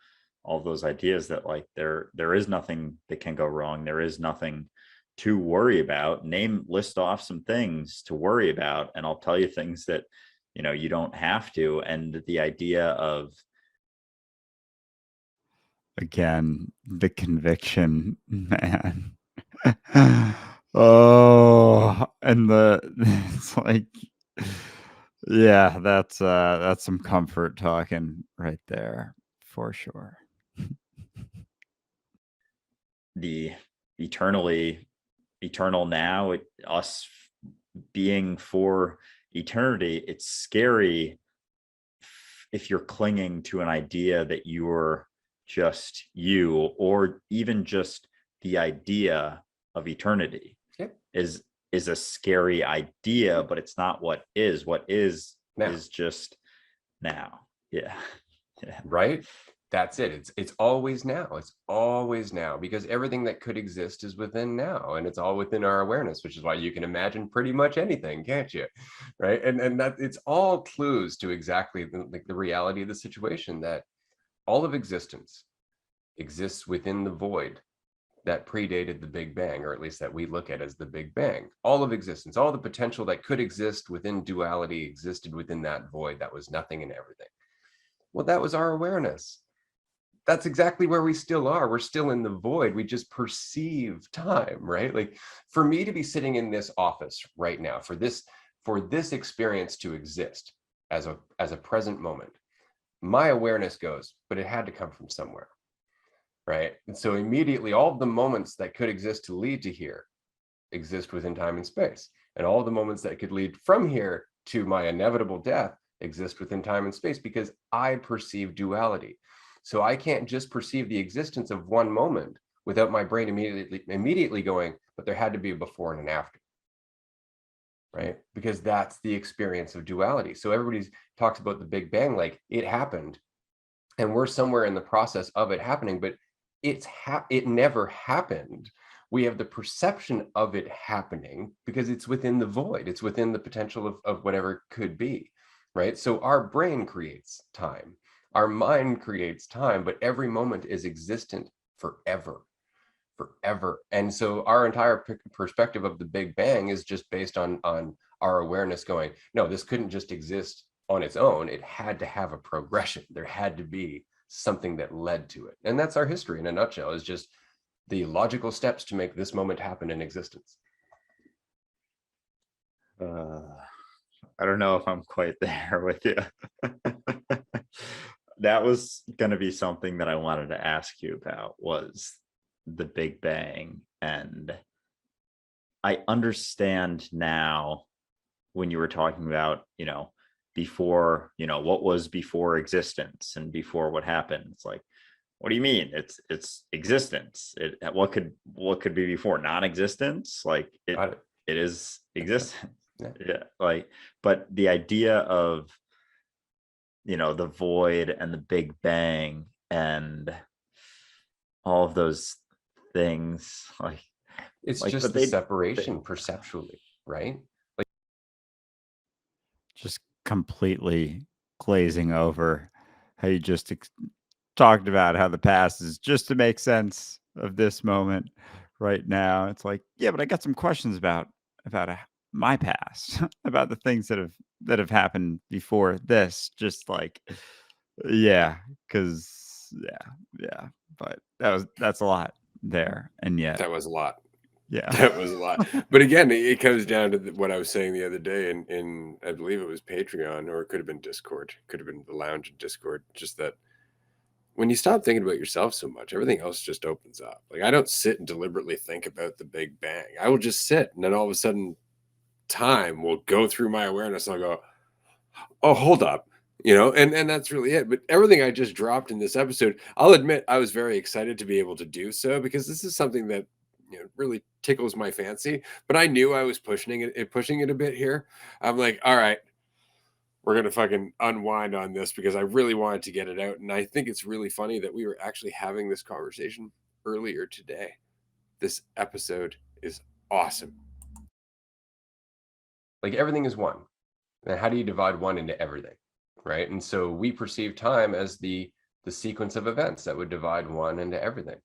all those ideas that like there is nothing that can go wrong. There is nothing to worry about. List off some things to worry about, and I'll tell you things that you don't have to. And the idea of,
again, the conviction, man. Oh, and it's like, yeah, that's some comfort talking right there for sure.
The eternal now, us being for eternity, it's scary if you're clinging to an idea that you're just you, or even just the idea of eternity.
Yep.
is a scary idea, but it's not what is. What is
Now.
is just now. Yeah.
Right? That's it. It's always now. It's always now, because everything that could exist is within now, and it's all within our awareness, which is why you can imagine pretty much anything, can't you? Right? And that it's all clues to exactly the reality of the situation, that all of existence exists within the void that predated the Big Bang, or at least that we look at as the Big Bang. All of existence, all the potential that could exist within duality existed within that void that was nothing and everything. Well, that was our awareness. That's exactly where we still are. We're still in the void. We just perceive time, right? Like, for me to be sitting in this office right now, for this experience to exist as a present moment, my awareness goes, but it had to come from somewhere, right? And so immediately all of the moments that could exist to lead to here exist within time and space. And all the moments that could lead from here to my inevitable death exist within time and space, because I perceive duality. So I can't just perceive the existence of one moment without my brain immediately going, but there had to be a before and an after, right? Because that's the experience of duality. So everybody talks about the Big Bang like it happened, and we're somewhere in the process of it happening, but it never happened. We have the perception of it happening because it's within the void. It's within the potential of whatever could be, right? So our brain creates time. Our mind creates time, but every moment is existent forever. And so our entire perspective of the Big Bang is just based on our awareness going, no, this couldn't just exist on its own. It had to have a progression. There had to be something that led to it. And that's our history in a nutshell, is just the logical steps to make this moment happen in existence.
I don't know if I'm quite there with you. That was going to be something that I wanted to ask you about, was the Big Bang. And I understand now, when you were talking about, before, what was before existence and before what happened. It's like, what do you mean? It's existence. What could be before non-existence? Like it is existence. Yeah. Like, but the idea of, the void and the Big Bang and all of those things, like
it's just the separation perceptually, right? Like,
just completely glazing over how you just talked about how the past is just to make sense of this moment right now. It's like, yeah, but I got some questions about my past, about the things that have happened before this. Just like, yeah, because yeah, but that's a lot there, and yet
That was a lot.
yeah,
That was a lot. But again, it comes down to what I was saying the other day in I believe it was Patreon, or it could have been Discord, could have been the lounge in Discord. Just that when you stop thinking about yourself so much, everything else just opens up. Like, I don't sit and deliberately think about the Big Bang. I will just sit, and then all of a sudden time will go through my awareness, and I'll go, oh, hold up. And that's really it. But everything I just dropped in this episode, I'll admit I was very excited to be able to do so, because this is something that really tickles my fancy. But I knew I was pushing it a bit here. I'm like, all right, we're gonna fucking unwind on this, because I really wanted to get it out. And I think it's really funny that we were actually having this conversation earlier today. This episode is awesome.
like, everything is one. And how do you divide one into everything, right? And so we perceive time as the sequence of events that would divide one into everything,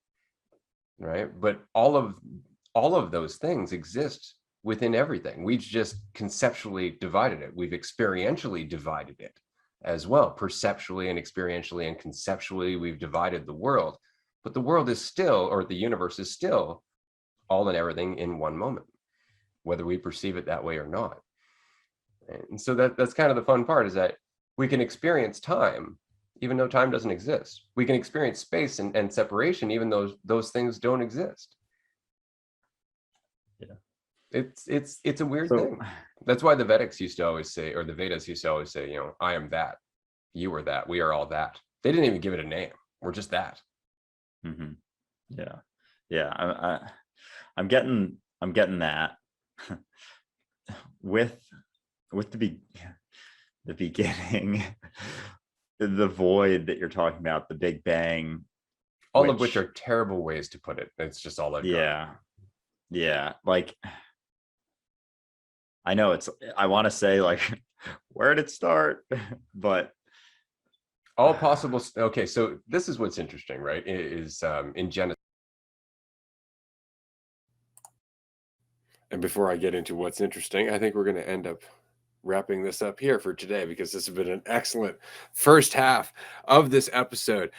right? But all of those things exist within everything. We've just conceptually divided it. We've experientially divided it as well. Perceptually and experientially and conceptually, we've divided the world. But the world is still, or the universe is still, all and everything in one moment. whether we perceive it that way or not. And so that's kind of the fun part, is that we can experience time even though time doesn't exist. We can experience space and separation even though those things don't exist.
Yeah.
It's a weird thing. That's why the Vedics used to always say, or the Vedas used to always say, you know, I am that, you are that, we are all that. They didn't even give it a name. We're just that.
Mm-hmm. Yeah. I'm getting that with the beginning, the void that you're talking about, the Big Bang,
all of which are terrible ways to put it. It's just all I've got.
Yeah. Like, I know I want to say like, where did it start? But
all possible. Okay, so this is what's interesting, right? Is in Genesis.
And before I get into what's interesting, I think we're going to end up wrapping this up here for today, because this has been an excellent first half of this episode.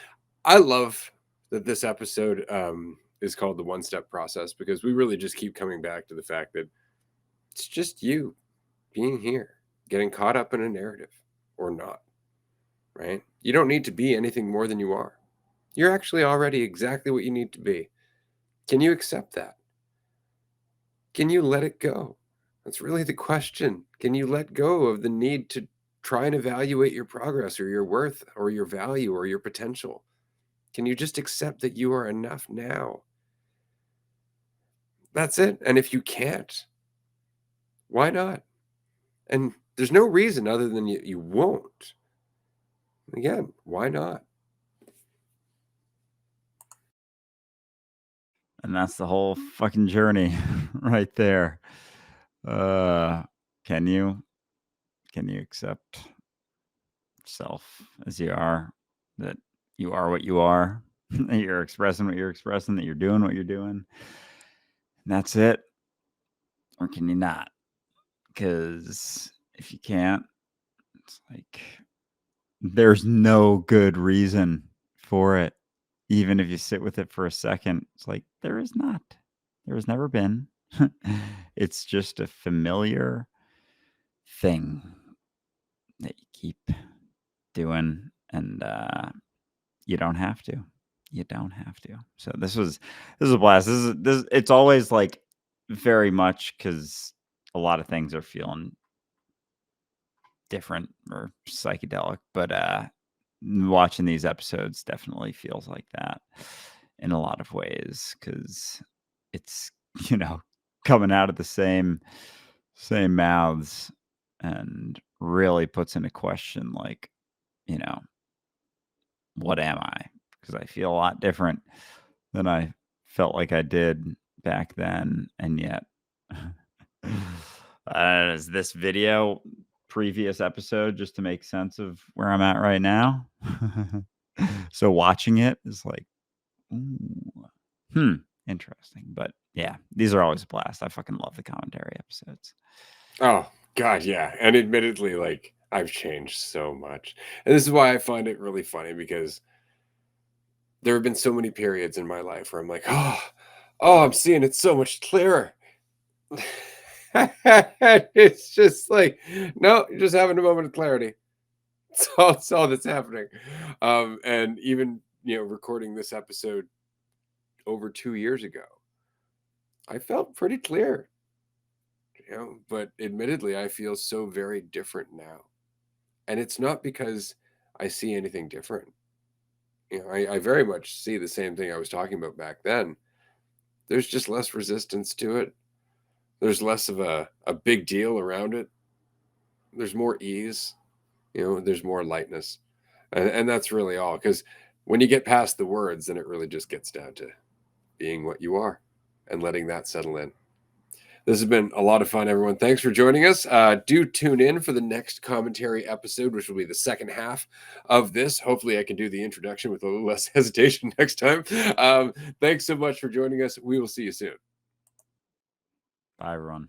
I love that this episode is called the one-step process, because we really just keep coming back to the fact that it's just you being here, getting caught up in a narrative or not, right? You don't need to be anything more than you are. You're actually already exactly what you need to be. Can you accept that? Can you let it go? That's really the question. Can you let go of the need to try and evaluate your progress or your worth or your value or your potential? Can you just accept that you are enough now? That's it. And if you can't, why not? And there's no reason other than you won't. Again, why not?
And that's the whole fucking journey right there. Can you accept yourself as you are, that you are what you are, that you're expressing what you're expressing, that you're doing what you're doing, and that's it? Or can you not? Because if you can't, it's like there's no good reason for it. Even if you sit with it for a second, it's like there is not. There has never been. It's just a familiar thing that you keep doing, and you don't have to. You don't have to. So this is a blast. This it's always like very much, because a lot of things are feeling different or psychedelic, but watching these episodes definitely feels like that in a lot of ways, because it's, you know, coming out of the same mouths, and really puts into question, like, you know, what am I? Because I feel a lot different than I felt like I did back then. And yet, is this video previous episode just to make sense of where I'm at right now? So watching it is like, interesting. But yeah, these are always a blast. I fucking love the commentary episodes.
Oh, God, yeah. And admittedly, like, I've changed so much. And this is why I find it really funny, because there have been so many periods in my life where I'm like, oh, I'm seeing it so much clearer. It's just like, no, you're just having a moment of clarity. That's all that's happening. And even, recording this episode over 2 years ago, I felt pretty clear, but admittedly, I feel so very different now. And it's not because I see anything different. I very much see the same thing I was talking about back then. There's just less resistance to it. There's less of a big deal around it. There's more ease, there's more lightness. And that's really all. Because when you get past the words, then it really just gets down to being what you are and letting that settle in. This has been a lot of fun, everyone. Thanks for joining us. Do tune in for the next commentary episode, which will be the second half of this. Hopefully I can do the introduction with a little less hesitation next time. Thanks so much for joining us. We will see you soon.
Bye, everyone.